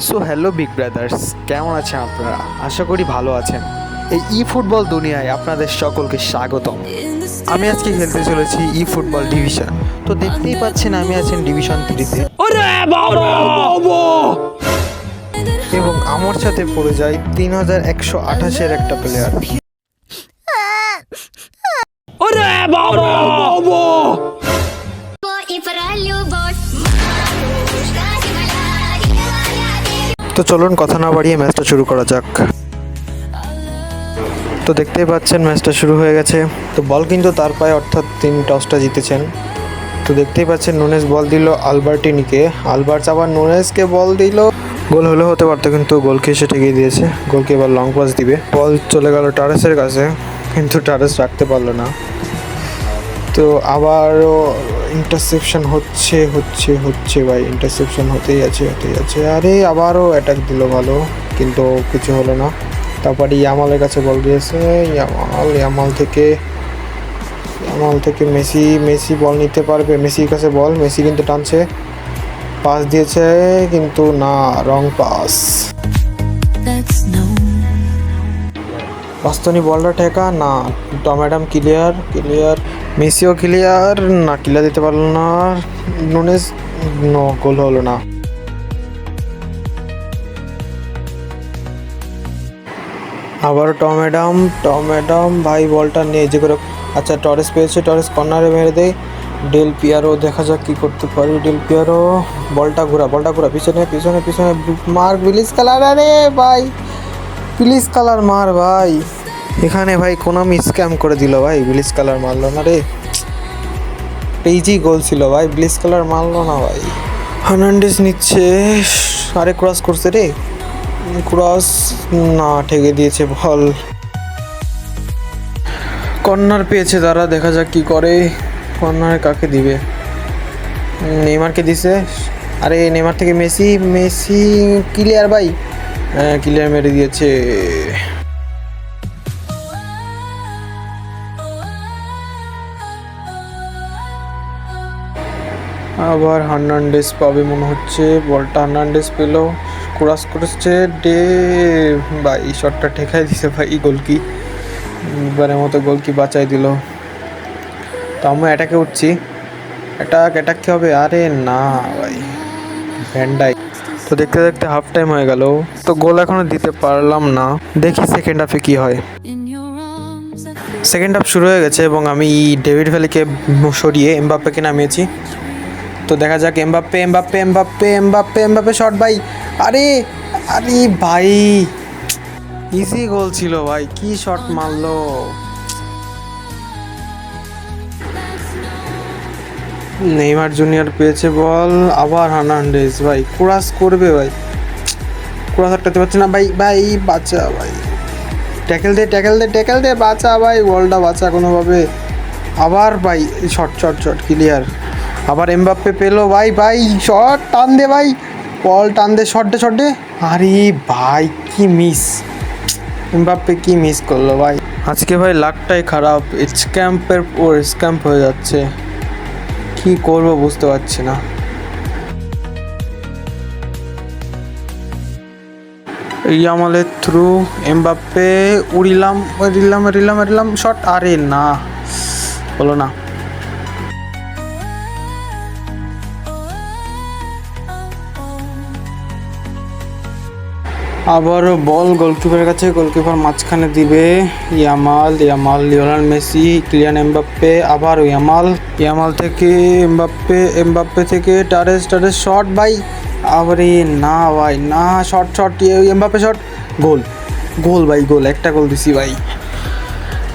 So hello big brothers, কেমন আছেন আপনারা? আশা করি ভালো আছেন। এই ফুটবল দুনিয়ায় আপনাদের সকলকে স্বাগতম। আমি আজকে খেলতে চলেছি ফুটবল ডিভিশন। তো দেখতেই পাচ্ছেন আমি আছেন ডিভিশন 3-তে এবং আমার সাথে পড়ে যায় 3128-এর একটা প্লেয়ার। তো চলুন কথা না বাড়িয়ে ম্যাচটা শুরু করা যাক। তো দেখতেই পাচ্ছেন ম্যাচটা শুরু হয়ে গেছে। তো বল কিন্তু তার পায়ে, অর্থাৎ তিনি টসটা জিতেছেন। তো দেখতেই পাচ্ছেন নুনেজ বল দিল আলবার্টিনিকে, আলবার্টস আবার নুনেজকে বল দিল। গোল হলে হতে পারতো, কিন্তু গোলকে এসে ঠেকিয়ে দিয়েছে। গোলকে এবার লং পাস দিবে, বল চলে গেল টারেসের কাছে, কিন্তু টারেস রাখতে পারলো না। তো আবারও ইন্টারসেপশন হচ্ছে ভাই, ইন্টারসেপশন হতেই আছে। আরে আবারও অ্যাটাক দিল ভালো, কিন্তু কিছু হলো না। তারপরে ইয়ামালের কাছে বল দিয়েছে, ইয়ামাল থেকে মেসি বল নিতে পারবে। মেসির কাছে বল, মেসি কিন্তু টানছে, পাস দিয়েছে কিন্তু না, রং পাস। বাস্তনি বলটা ঠেকা না, টমেডাম ক্লিয়ার, মেসিও ক্লিয়ার না, ক্লিয়ার দিতে পারলো না নুনেজ, নো, গোল হলো না। আবার টমেডাম ভাই বলটা নিয়ে যে করে, আচ্ছা টরেস পেয়েছে, টরেস কর্নারে মেরে দেয়। ডেল পিয়ারো, দেখা যাক কি করতে পারি। ডেল পিয়ারো বলটা ঘোরা, পিছনে মার বিলিস কালার। আরে ভাই বিলিস কালার মার ভাই, এখানে ভাই কোনো স্ক্যাম করে দিল ভাই, বিলিস কালার মারলো না রে। পেইজি গোল ছিল ভাই, বিলিস কালার মারলো না ভাই। হার্নান্ডেজ নিচ্ছে, আরে ক্রস করছে রে, ক্রস না, ঠেকে দিয়েছে বল। কর্নার পেয়েছে তারা, দেখা যাক কি করে। কর্নারে কাকে দিবে? নেইমারকে দিছে। আরে নেইমার থেকে মেসি ক্লিয়ার ভাই, হ্যাঁ ক্লিয়ার মেরে দিয়েছে। আবার হার্নান্ডেজ পাবে মনে হচ্ছে, বলটা হার্নান্ডেজ পেল, ক্রস করেছে ডে ভাই, শটটা ঠেকাই দিছে ভাই গোলকি, এবারের মতো গোলকি বাঁচাই দিল। তো আমরা অ্যাটাকে উঠছি, অ্যাটাক কি হবে? আরে না ভাই, ভ্যান্ডাই। তো দেখতে দেখতে হাফ টাইম হয়ে গেল, তো গোল এখনো দিতে পারলাম না। দেখি সেকেন্ড হাফে কি হয়। সেকেন্ড হাফ শুরু হয়ে গেছে এবং আমি ডেভিড ভ্যালিকে সরিয়ে এমবাপ্পেকে নামিয়েছি। তো দেখা যাক এমবাপ্পে শট ভাই। আরে ভাই ইজি গোল ছিল ভাই, কি শট মারলো। নেইমার জুনিয়র পেয়েছে বল, আবার হার্নান্ডেজ ভাই ক্রস করবে ভাই, ক্রস আটকাতে পারছে না ভাই, বাঁচা ভাই, ট্যাকেল দে বাঁচা ভাই, বলটা বাঁচা কোনোভাবে। আবার ভাই শট ক্লিয়ার। আবার এমবাপ্পে পেলো ভাই, শট টান দে ভাই, বল টান দে, শট দে। আরে ভাই কি মিস, এমবাপ্পে কি মিস করলো ভাই। আজকে ভাই লাকটাই খারাপ, স্ক্যাম্পের পর স্ক্যাম্প হয়ে যাচ্ছে, কি করবো বুঝতে পারছি না। ইয়ামালের থ্রু, এমবাপ্পে উড়িলাম, শট, আরে না, হলো না। আবারও বল গোলকিপারের কাছে, গোলকিপার মাঝখানে দিবে। Yamal, Lionel Messi, Kylian Mbappe, আবার ইয়ামাল থেকে এমবাপ্পে থেকে টারেস শট ভাই, আবারে না ভাই, না, শট এমবাপ্পে শট, গোল ভাই, একটা গোল দিছি ভাই,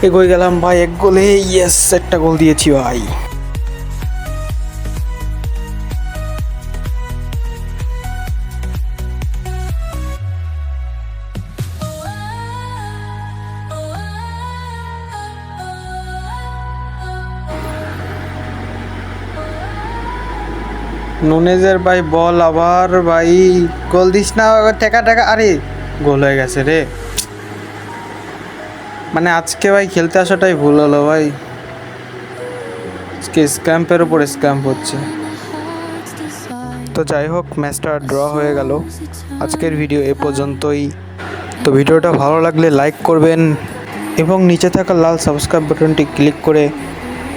এগোয় গেলাম ভাই, এক গোলে, ইয়েস, একটা গোল দিয়েছি ভাই। নুনেজের ভাই বল, আবার ভাই গোল দিস না, টেকা, আরে গোল হয়ে গেছে রে। মানে আজকে ভাই খেলতে আসাটাই ভুল হলো ভাই, আজকে স্ক্যাম্পের উপর স্ক্যাম্প হচ্ছে। তো যাই হোক, ম্যাচটা ড্র হয়ে গেল। আজকের ভিডিও এ পর্যন্তই। তো ভিডিওটা ভালো লাগলে লাইক করবেন এবং নিচে থাকা লাল সাবস্ক্রাইব বাটনটি ক্লিক করে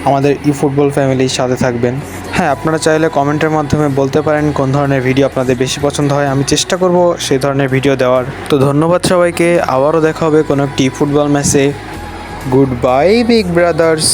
আমাদের ফুটবল ফ্যামিলির সাথে থাকবেন। হ্যাঁ, আপনারা চাইলে কমেন্টের মাধ্যমে বলতে পারেন কোন ধরনের ভিডিও আপনাদের বেশি পছন্দ হয়, আমি চেষ্টা করব সেই ধরনের ভিডিও দেওয়ার। তো ধন্যবাদ সবাইকে, আবারও দেখা হবে কোনো একটি ফুটবল ম্যাচে। Good bye big brothers.